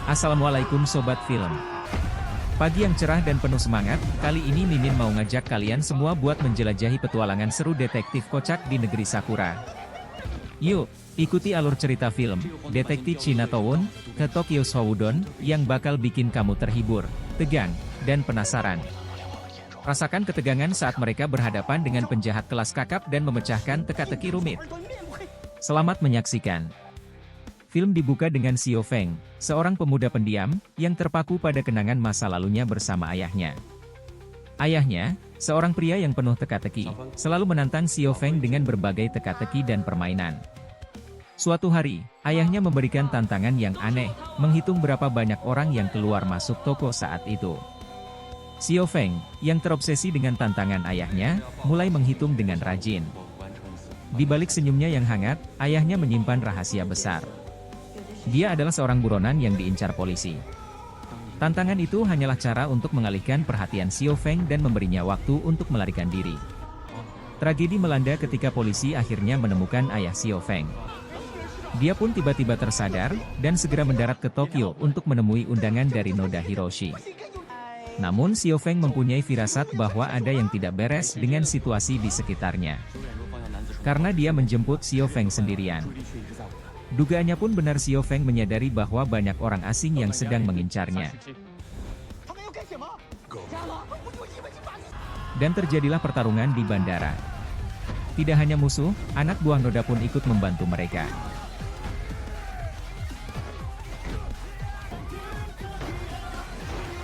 Assalamualaikum Sobat Film. Pagi yang cerah dan penuh semangat, kali ini Mimin mau ngajak kalian semua buat menjelajahi petualangan seru detektif kocak di negeri Sakura. Yuk, ikuti alur cerita film, Detektif China Towon, ke Tokyo Shodown, yang bakal bikin kamu terhibur, tegang, dan penasaran. Rasakan ketegangan saat mereka berhadapan dengan penjahat kelas kakap dan memecahkan teka-teki rumit. Selamat menyaksikan. Film dibuka dengan Xiao Feng, seorang pemuda pendiam, yang terpaku pada kenangan masa lalunya bersama ayahnya. Ayahnya, seorang pria yang penuh teka-teki, selalu menantang Xiao Feng dengan berbagai teka-teki dan permainan. Suatu hari, ayahnya memberikan tantangan yang aneh, menghitung berapa banyak orang yang keluar masuk toko saat itu. Xiao Feng, yang terobsesi dengan tantangan ayahnya, mulai menghitung dengan rajin. Di balik senyumnya yang hangat, ayahnya menyimpan rahasia besar. Dia adalah seorang buronan yang diincar polisi. Tantangan itu hanyalah cara untuk mengalihkan perhatian Xiao Feng dan memberinya waktu untuk melarikan diri. Tragedi melanda ketika polisi akhirnya menemukan ayah Xiao Feng. Dia pun tiba-tiba tersadar, dan segera mendarat ke Tokyo untuk menemui undangan dari Noda Hiroshi. Namun Xiao Feng mempunyai firasat bahwa ada yang tidak beres dengan situasi di sekitarnya. Karena dia menjemput Xiao Feng sendirian. Dugaannya pun benar, Xiao Feng menyadari bahwa banyak orang asing yang sedang mengincarnya. Dan terjadilah pertarungan di bandara. Tidak hanya musuh, anak buah Noda pun ikut membantu mereka.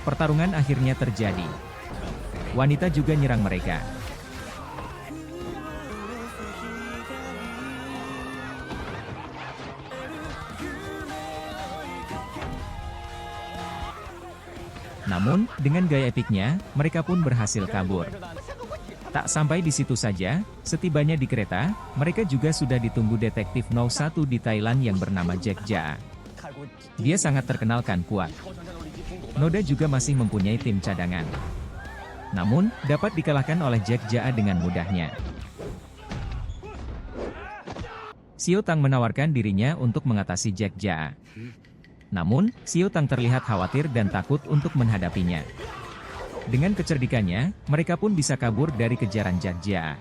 Pertarungan akhirnya terjadi. Wanita juga nyerang mereka. Namun, dengan gaya epiknya, mereka pun berhasil kabur. Tak sampai di situ saja, setibanya di kereta, mereka juga sudah ditunggu detektif No. 1 di Thailand yang bernama Jack Jaa. Dia sangat terkenal kan kuat. Noda juga masih mempunyai tim cadangan. Namun, dapat dikalahkan oleh Jack Jaa dengan mudahnya. Xiao Tang menawarkan dirinya untuk mengatasi Jack Jaa. Namun, Xiao Tang terlihat khawatir dan takut untuk menghadapinya. Dengan kecerdikannya, mereka pun bisa kabur dari kejaran Jack Jaa.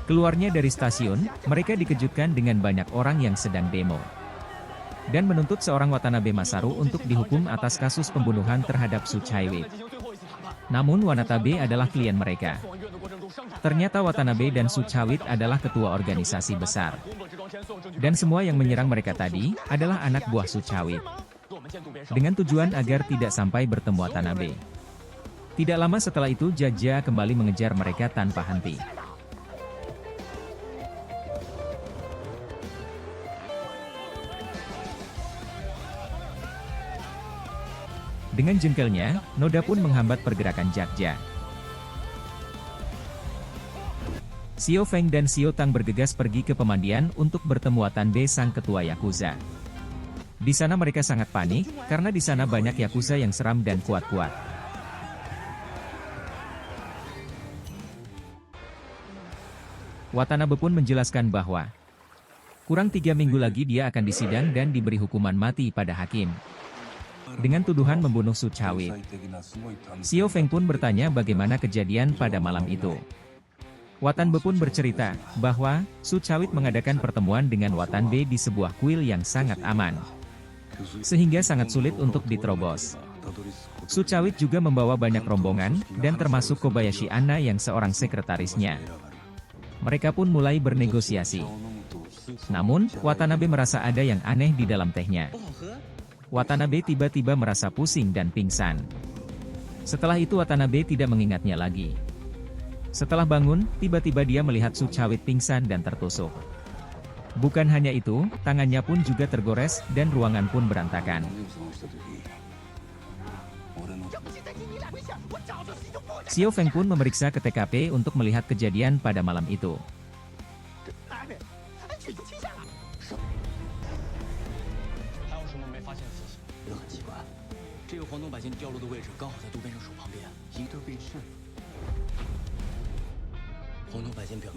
Keluarnya dari stasiun, mereka dikejutkan dengan banyak orang yang sedang demo. Dan menuntut seorang Watanabe Masaru untuk dihukum atas kasus pembunuhan terhadap Su Chaiwit. Namun Watanabe adalah klien mereka. Ternyata Watanabe dan Su Chaiwit adalah ketua organisasi besar. Dan semua yang menyerang mereka tadi, adalah anak buah Su Chaiwit. Dengan tujuan agar tidak sampai bertemu Watanabe. Tidak lama setelah itu Jack Jaa kembali mengejar mereka tanpa henti. Dengan jengkelnya, Noda pun menghambat pergerakan Jack Jaa. Xiao Feng dan Xiao Tang bergegas pergi ke pemandian untuk bertemu Watanabe sang ketua Yakuza. Di sana mereka sangat panik, karena di sana banyak Yakuza yang seram dan kuat-kuat. Watanabe pun menjelaskan bahwa kurang 3 minggu lagi dia akan disidang dan diberi hukuman mati pada hakim. Dengan tuduhan membunuh Su Chaiwit. Xiao Feng pun bertanya bagaimana kejadian pada malam itu. Watanabe pun bercerita bahwa Su Chaiwit mengadakan pertemuan dengan Watanabe di sebuah kuil yang sangat aman, sehingga sangat sulit untuk diterobos. Su Chaiwit juga membawa banyak rombongan, dan termasuk Kobayashi Anna yang seorang sekretarisnya. Mereka pun mulai bernegosiasi. Namun, Watanabe merasa ada yang aneh di dalam tehnya. Watanabe tiba-tiba merasa pusing dan pingsan. Setelah itu Watanabe tidak mengingatnya lagi. Setelah bangun, tiba-tiba dia melihat Su Chaiwit pingsan dan tertusuk. Bukan hanya itu, tangannya pun juga tergores, dan ruangan pun berantakan. Xiao Feng pun memeriksa ke TKP untuk melihat kejadian pada malam itu.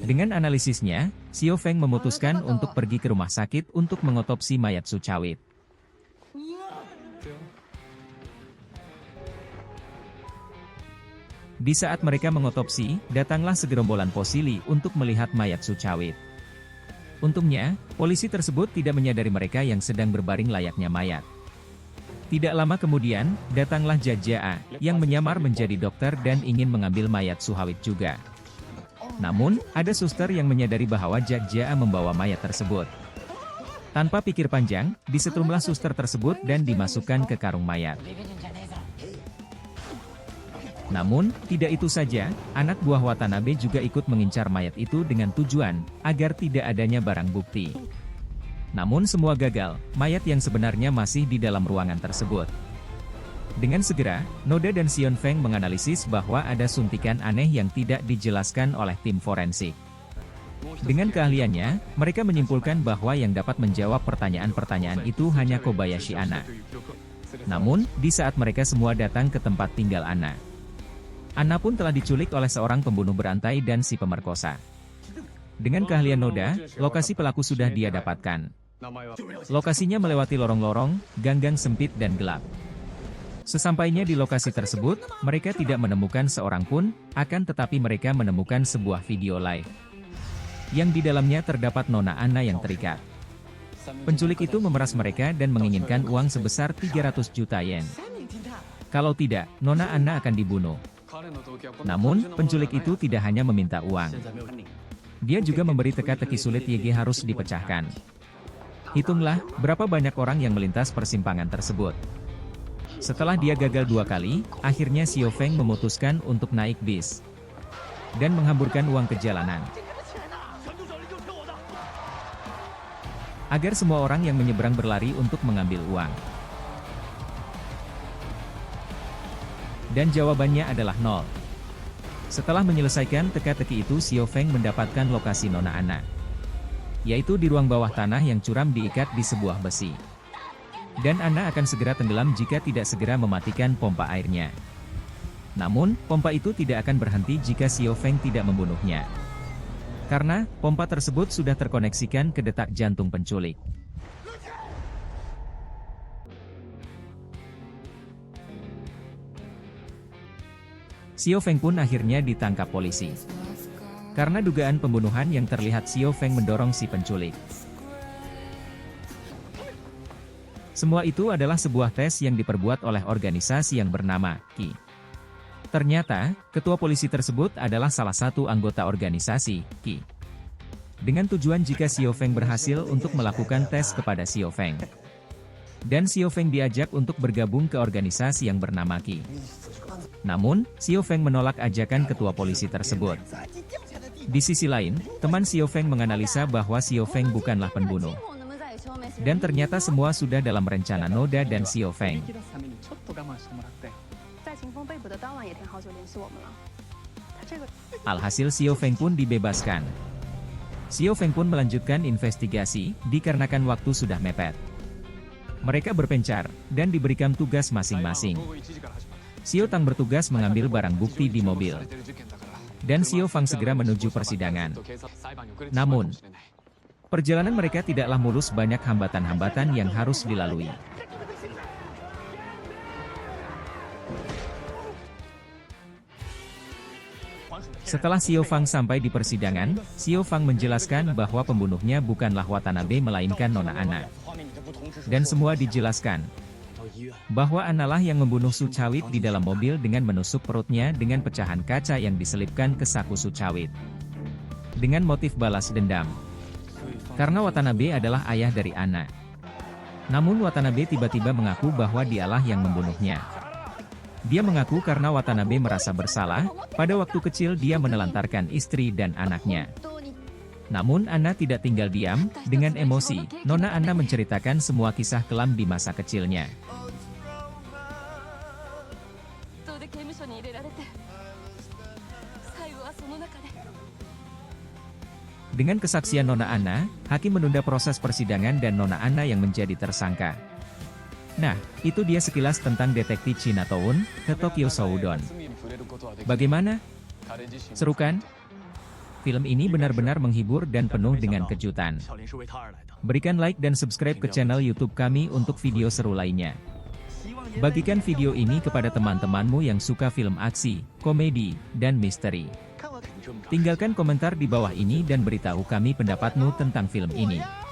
Dengan analisisnya, Xiao Feng memutuskan untuk pergi ke rumah sakit untuk mengotopsi mayat Su Chaiwit. Di saat mereka mengotopsi, datanglah segerombolan posili untuk melihat mayat Sucawit. Untungnya, polisi tersebut tidak menyadari mereka yang sedang berbaring layaknya mayat. Tidak lama kemudian, datanglah Jajaa, yang menyamar menjadi dokter dan ingin mengambil mayat Suhawit juga. Namun, ada suster yang menyadari bahwa Jajaa membawa mayat tersebut. Tanpa pikir panjang, disetrumlah suster tersebut dan dimasukkan ke karung mayat. Namun, tidak itu saja, anak buah Watanabe juga ikut mengincar mayat itu dengan tujuan, agar tidak adanya barang bukti. Namun semua gagal, mayat yang sebenarnya masih di dalam ruangan tersebut. Dengan segera, Noda dan Xion Feng menganalisis bahwa ada suntikan aneh yang tidak dijelaskan oleh tim forensik. Dengan keahliannya, mereka menyimpulkan bahwa yang dapat menjawab pertanyaan-pertanyaan itu hanya Kobayashi Anna. Namun, di saat mereka semua datang ke tempat tinggal Anna, Anna pun telah diculik oleh seorang pembunuh berantai dan si pemerkosa. Dengan keahlian Noda, lokasi pelaku sudah dia dapatkan. Lokasinya melewati lorong-lorong, gang-gang sempit dan gelap. Sesampainya di lokasi tersebut, mereka tidak menemukan seorang pun, akan tetapi mereka menemukan sebuah video live, yang di dalamnya terdapat Nona Anna yang terikat. Penculik itu memeras mereka dan menginginkan uang sebesar 300 juta yen. Kalau tidak, Nona Anna akan dibunuh. Namun, penculik itu tidak hanya meminta uang. Dia juga memberi teka-teki sulit YG harus dipecahkan. Hitunglah, berapa banyak orang yang melintas persimpangan tersebut. Setelah dia gagal 2 kali, akhirnya Xiao Feng memutuskan untuk naik bis dan menghamburkan uang ke jalanan, agar semua orang yang menyeberang berlari untuk mengambil uang. Dan jawabannya adalah 0. Setelah menyelesaikan teka-teki itu, Xiao Feng mendapatkan lokasi Nona Anna, yaitu di ruang bawah tanah yang curam diikat di sebuah besi. Dan Anna akan segera tenggelam jika tidak segera mematikan pompa airnya. Namun, pompa itu tidak akan berhenti jika Xiao Feng tidak membunuhnya. Karena, pompa tersebut sudah terkoneksikan ke detak jantung penculik. Xiao Feng pun akhirnya ditangkap polisi. Karena dugaan pembunuhan yang terlihat Xiao Feng mendorong si penculik. Semua itu adalah sebuah tes yang diperbuat oleh organisasi yang bernama Ki. Ternyata, ketua polisi tersebut adalah salah satu anggota organisasi Ki. Dengan tujuan jika Xiao Feng berhasil untuk melakukan tes kepada Xiao Feng, dan Xiao Feng diajak untuk bergabung ke organisasi yang bernama Ki. Namun, Xiao Feng menolak ajakan ketua polisi tersebut. Di sisi lain, teman Xiao Feng menganalisa bahwa Xiao Feng bukanlah pembunuh. Dan ternyata semua sudah dalam rencana Noda dan Xiao Feng. Alhasil Xiao Feng pun dibebaskan. Xiao Feng pun melanjutkan investigasi, dikarenakan waktu sudah mepet. Mereka berpencar, dan diberikan tugas masing-masing. Xiao Tang bertugas mengambil barang bukti di mobil, dan Xiao Fang segera menuju persidangan. Namun, perjalanan mereka tidaklah mulus, banyak hambatan-hambatan yang harus dilalui. Setelah Xiao Fang sampai di persidangan, Xiao Fang menjelaskan bahwa pembunuhnya bukanlah Watanabe melainkan Nona Anna. Dan semua dijelaskan bahwa Anna lah yang membunuh Sucawit di dalam mobil dengan menusuk perutnya dengan pecahan kaca yang diselipkan ke saku Sucawit, dengan motif balas dendam. Karena Watanabe adalah ayah dari Anna. Namun Watanabe tiba-tiba mengaku bahwa dialah yang membunuhnya. Dia mengaku karena Watanabe merasa bersalah, pada waktu kecil dia menelantarkan istri dan anaknya. Namun Anna tidak tinggal diam, dengan emosi, Nona Anna menceritakan semua kisah kelam di masa kecilnya. Dengan kesaksian Nona Anna, hakim menunda proses persidangan dan Nona Anna yang menjadi tersangka. Nah, itu dia sekilas tentang detektif China Town, ke Tokyo Shodown. Bagaimana? Seru kan? Film ini benar-benar menghibur dan penuh dengan kejutan. Berikan like dan subscribe ke channel YouTube kami untuk video seru lainnya. Bagikan video ini kepada teman-temanmu yang suka film aksi, komedi, dan misteri. Tinggalkan komentar di bawah ini dan beritahu kami pendapatmu tentang film ini.